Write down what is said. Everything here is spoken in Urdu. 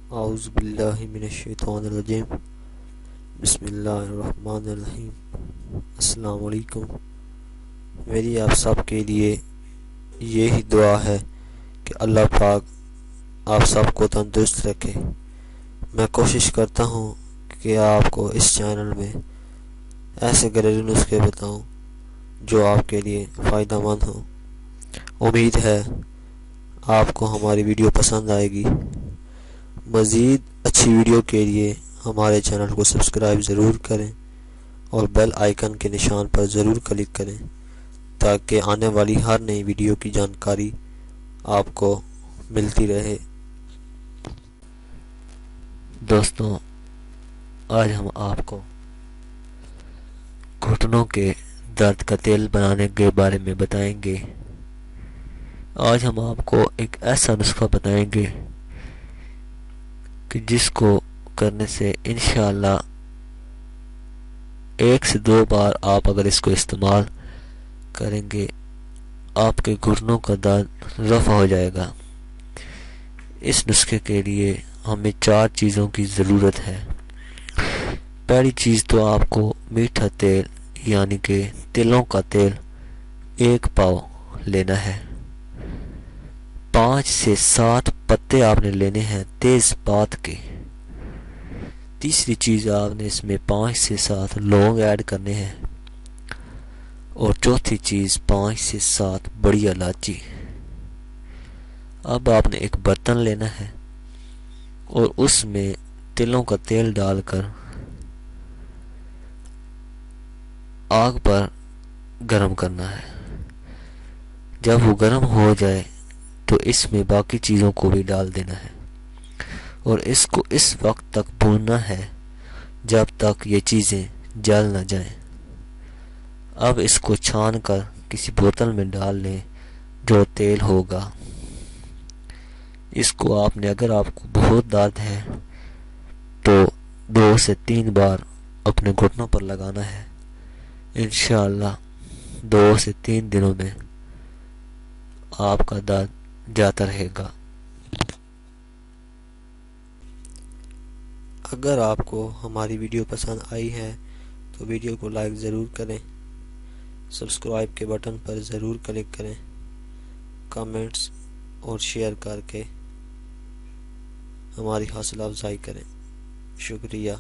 اعوذ باللہ من الشیطان الرجیم بسم اللہ الرحمن الرحیم۔ السلام علیکم۔ میری آپ سب کے لیے یہی دعا ہے کہ اللہ پاک آپ سب کو تندرست رکھے۔ میں کوشش کرتا ہوں کہ آپ کو اس چینل میں ایسے گھریلو نسخے بتاؤں جو آپ کے لیے فائدہ مند ہوں۔ امید ہے آپ کو ہماری ویڈیو پسند آئے گی۔ مزید اچھی ویڈیو کے لیے ہمارے چینل کو سبسکرائب ضرور کریں اور بیل آئیکن کے نشان پر ضرور کلک کریں تاکہ آنے والی ہر نئی ویڈیو کی جانکاری آپ کو ملتی رہے۔ دوستوں، آج ہم آپ کو گھٹنوں کے درد کا تیل بنانے کے بارے میں بتائیں گے۔ آج ہم آپ کو ایک ایسا نسخہ بتائیں گے کہ جس کو کرنے سے انشاءاللہ 1 سے 2 بار آپ اگر اس کو استعمال کریں گے آپ کے گھٹنوں کا درد رفع ہو جائے گا۔ اس نسخے کے لیے ہمیں 4 چیزوں کی ضرورت ہے۔ پہلی چیز تو آپ کو میٹھا تیل یعنی کہ تلوں کا تیل 1 پاؤ لینا ہے۔ 5 سے 7 پتے آپ نے لینے ہیں تیز پات کے۔ تیسری چیز آپ نے اس میں 5 سے 7 لونگ ایڈ کرنے ہیں اور چوتھی چیز 5 سے 7 بڑی الائچی۔ اب آپ نے ایک برتن لینا ہے اور اس میں تلوں کا تیل ڈال کر آگ پر گرم کرنا ہے۔ جب وہ گرم ہو جائے تو اس میں باقی چیزوں کو بھی ڈال دینا ہے اور اس کو اس وقت تک بھوننا ہے جب تک یہ چیزیں جل نہ جائیں۔ اب اس کو چھان کر کسی بوتل میں ڈال لیں جو تیل ہوگا۔ اس کو آپ نے اگر آپ کو بہت درد ہے تو 2 سے 3 بار اپنے گھٹنوں پر لگانا ہے۔ انشاءاللہ 2 سے 3 دنوں میں آپ کا درد جاتا رہے گا۔ اگر آپ کو ہماری ویڈیو پسند آئی ہے تو ویڈیو کو لائک ضرور کریں، سبسکرائب کے بٹن پر ضرور کلک کریں، کامنٹس اور شیئر کر کے ہماری حوصلہ افزائی کریں۔ شکریہ۔